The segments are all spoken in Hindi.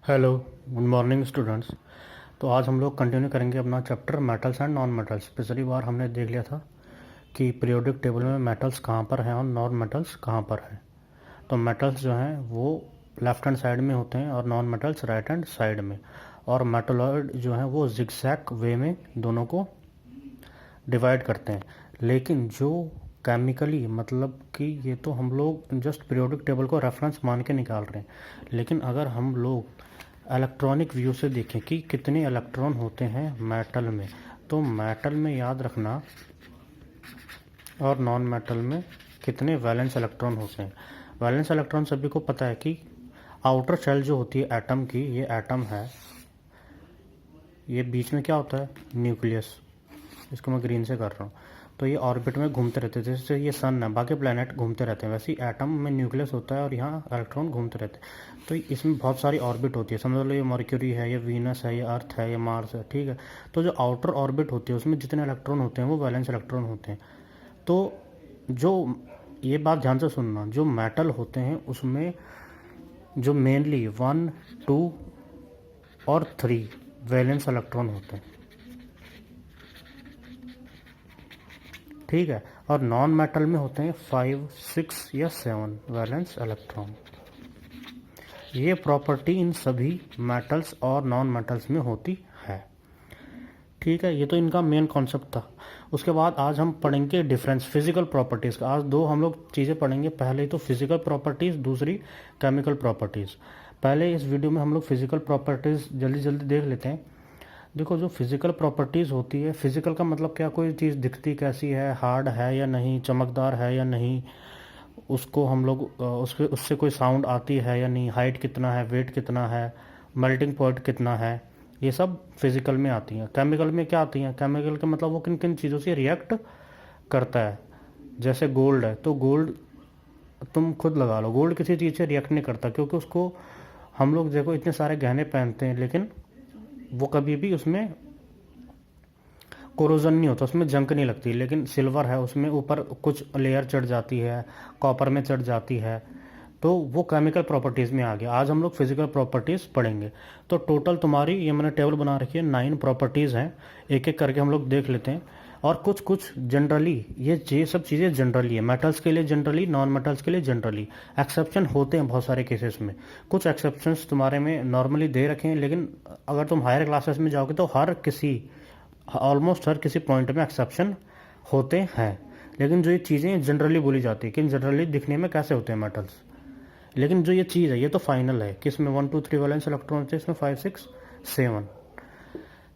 Hello, good morning students. तो आज हम लोग कंटिन्यू करेंगे अपना chapter metals and non metals. पिछली बार हमने देख लिया था कि पीरियोडिक टेबल में मेटल्स कहाँ पर हैं और नॉन मेटल्स कहाँ पर हैं। तो मेटल्स जो हैं वो लेफ्ट हैंड साइड में होते हैं और non metals right hand side में, और मेटलॉइड जो हैं वो जिगजैग वे में दोनों को डिवाइड करते हैं। लेकिन जो केमिकली, मतलब कि ये तो हम लोग जस्ट पीरियोडिक टेबल को रेफरेंस मान के निकाल रहे हैं, लेकिन अगर हम लोग इलेक्ट्रॉनिक व्यू से देखें कि कितने इलेक्ट्रॉन होते हैं मेटल में, तो मेटल में याद रखना और नॉन मेटल में कितने वैलेंस इलेक्ट्रॉन होते हैं। वैलेंस इलेक्ट्रॉन सभी को पता है कि आउटर शेल जो होती है एटम की, ये एटम है, ये बीच में क्या होता है, न्यूक्लियस। इसको मैं ग्रीन से कर रहा हूँ। तो ये ऑर्बिट में घूमते रहते हैं, जैसे ये सन है, बाकी प्लैनेट घूमते रहते हैं, वैसे ही एटम में न्यूक्लियस होता है और यहाँ इलेक्ट्रॉन घूमते रहते हैं। तो इसमें बहुत सारी ऑर्बिट होती है। समझ लो ये मर्क्यूरी है, ये वीनस है, ये अर्थ है, ये मार्स है, ठीक है। तो जो आउटर ऑर्बिट होती है उसमें जितने इलेक्ट्रॉन होते हैं वो वैलेंस इलेक्ट्रॉन होते हैं। तो जो, ये बात ध्यान से सुनना, जो मेटल होते हैं उसमें जो मेनली 1, 2 और 3 वैलेंस इलेक्ट्रॉन होते हैं, ठीक है। और नॉन मेटल में होते हैं 5, 6 या 7 वैलेंस इलेक्ट्रॉन। ये प्रॉपर्टी इन सभी मेटल्स और नॉन मेटल्स में होती है, ठीक है। ये तो इनका मेन कॉन्सेप्ट था। उसके बाद आज हम पढ़ेंगे डिफरेंस, फिजिकल प्रॉपर्टीज़ का। आज दो हम लोग चीज़ें पढ़ेंगे, पहले तो फिजिकल प्रॉपर्टीज़, दूसरी केमिकल प्रॉपर्टीज़। पहले इस वीडियो में हम लोग फिजिकल प्रॉपर्टीज़ जल्दी जल्दी देख लेते हैं। देखो, जो फिजिकल प्रॉपर्टीज़ होती है, फिजिकल का मतलब क्या, कोई चीज़ दिखती कैसी है, हार्ड है या नहीं, चमकदार है या नहीं, उसको हम लोग उससे कोई साउंड आती है या नहीं, हाइट कितना है, वेट कितना है, मेल्टिंग पॉइंट कितना है, ये सब फिजिकल में आती हैं। केमिकल में क्या आती हैं, केमिकल का मतलब वो किन किन चीज़ों से रिएक्ट करता है। जैसे गोल्ड है, तो गोल्ड तुम खुद लगा लो, गोल्ड किसी चीज़ से रिएक्ट नहीं करता, क्योंकि उसको हम लोग देखो इतने सारे गहने पहनते हैं, लेकिन वो कभी भी उसमें कोरोजन नहीं होता, उसमें जंग नहीं लगती। लेकिन सिल्वर है, उसमें ऊपर कुछ लेयर चढ़ जाती है, कॉपर में चढ़ जाती है, तो वो केमिकल प्रॉपर्टीज़ में आ गया। आज हम लोग फिजिकल प्रॉपर्टीज़ पढ़ेंगे। तो टोटल तुम्हारी, ये मैंने टेबल बना रखी है, 9 प्रॉपर्टीज़ हैं, एक एक करके हम लोग देख लेते हैं। और कुछ कुछ जनरली, ये सब चीज़ें जनरली है, मेटल्स के लिए जनरली, नॉन मेटल्स के लिए जनरली। एक्सेप्शन होते हैं बहुत सारे केसेस में, कुछ एक्सेप्शंस तुम्हारे में नॉर्मली दे रखे हैं, लेकिन अगर तुम हायर क्लासेस में जाओगे तो ऑलमोस्ट हर किसी पॉइंट में एक्सेप्शन होते हैं। लेकिन जो ये चीज़ें जनरली बोली जाती है कि जनरली दिखने में कैसे होते हैं मेटल्स, लेकिन जो ये चीज़ है ये तो फाइनल है कि इसमें 1, 2, 3 वैलेंस इलेक्ट्रॉन होते हैं, इसमें 5, 6, 7।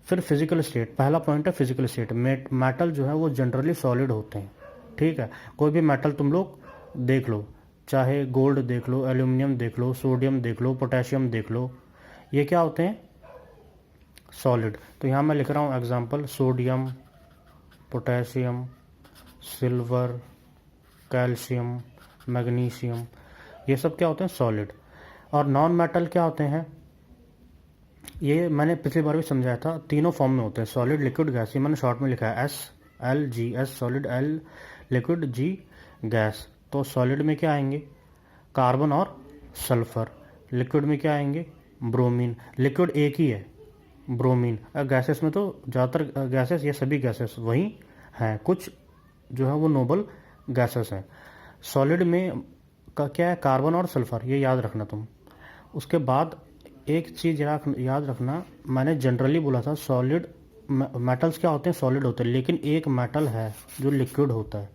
फिर फिजिकल स्टेट, पहला पॉइंट है फिजिकल स्टेट। मेटल जो है वो जनरली सॉलिड होते हैं, ठीक है। कोई भी मेटल तुम लोग देख लो, चाहे गोल्ड देख लो, एल्यूमिनियम देख लो, सोडियम देख लो, पोटेशियम देख लो, ये क्या होते हैं, सॉलिड। तो यहाँ मैं लिख रहा हूँ example, sodium, potassium, silver, calcium, magnesium, ये सब क्या होते हैं, सॉलिड। और नॉन मेटल क्या होते हैं, ये मैंने पिछली बार भी समझाया था, तीनों फॉर्म में होते हैं, सॉलिड, लिक्विड, गैस। ये मैंने शॉर्ट में लिखा है SLG, solid, L liquid, G gas. तो सॉलिड में क्या आएंगे, कार्बन और सल्फर। लिक्विड में क्या आएंगे, ब्रोमीन। लिक्विड एक ही है, ब्रोमीन। गैसेस में तो ज़्यादातर गैसेस, ये सभी गैसेस वही हैं, कुछ जो है वो नोबल गैसेस हैं। सॉलिड में का क्या है, कार्बन और सल्फर, ये याद रखना तुम। उसके बाद एक चीज़ याद रखना, मैंने जनरली बोला था सॉलिड मेटल्स क्या होते हैं, सॉलिड होते हैं, लेकिन एक मेटल है जो लिक्विड होता है,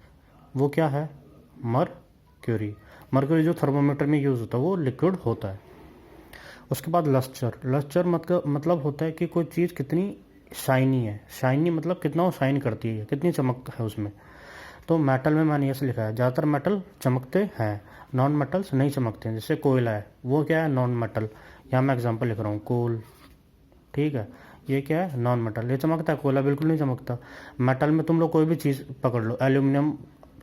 वो क्या है, मर्क्यूरी। मर्क्यूरी जो थर्मोमीटर में यूज़ होता है वो लिक्विड होता है। उसके बाद लस्टर, लस्टर मतलब होता है कि कोई चीज़ कितनी शाइनी है। शाइनी मतलब कितना वो शाइन करती है, कितनी चमक है उसमें। तो मेटल में मैंने ऐसे लिखा है, ज़्यादातर मेटल चमकते हैं, नॉन मेटल्स नहीं चमकते हैं। जैसे कोयला है, वो क्या है, नॉन मेटल। यहाँ मैं एग्जांपल लिख रहा हूँ, कोल, ठीक है, ये क्या है, नॉन मेटल। ये चमकता है, कोयला बिल्कुल नहीं चमकता। मेटल में तुम लोग कोई भी चीज़ पकड़ लो, एल्यूमिनियम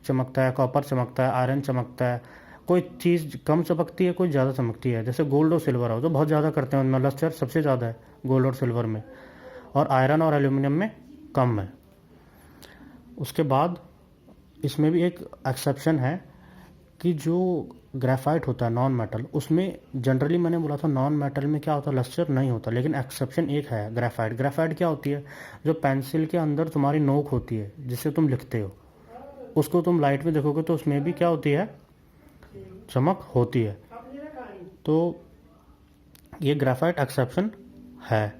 चमकता है, कॉपर चमकता है, आयरन चमकता है। कोई चीज़ कम चमकती है, कोई ज़्यादा चमकती है। जैसे गोल्ड और सिल्वर हो तो बहुत ज़्यादा करते हैं, उनमें लस्टर सबसे ज़्यादा है गोल्ड और सिल्वर में, और आयरन और एल्यूमिनियम में कम है। उसके बाद इसमें भी एक एक्सेप्शन है कि जो ग्रेफाइट होता है नॉन मेटल, उसमें जनरली मैंने बोला था नॉन मेटल में क्या होता है, लस्टर नहीं होता, लेकिन एक्सेप्शन एक है ग्रेफाइट। ग्रेफाइट क्या होती है, जो पेंसिल के अंदर तुम्हारी नोक होती है जिससे तुम लिखते हो, उसको तुम लाइट में देखोगे तो उसमें भी क्या होती है, चमक होती है। तो ये ग्रेफाइट एक्सेप्शन है।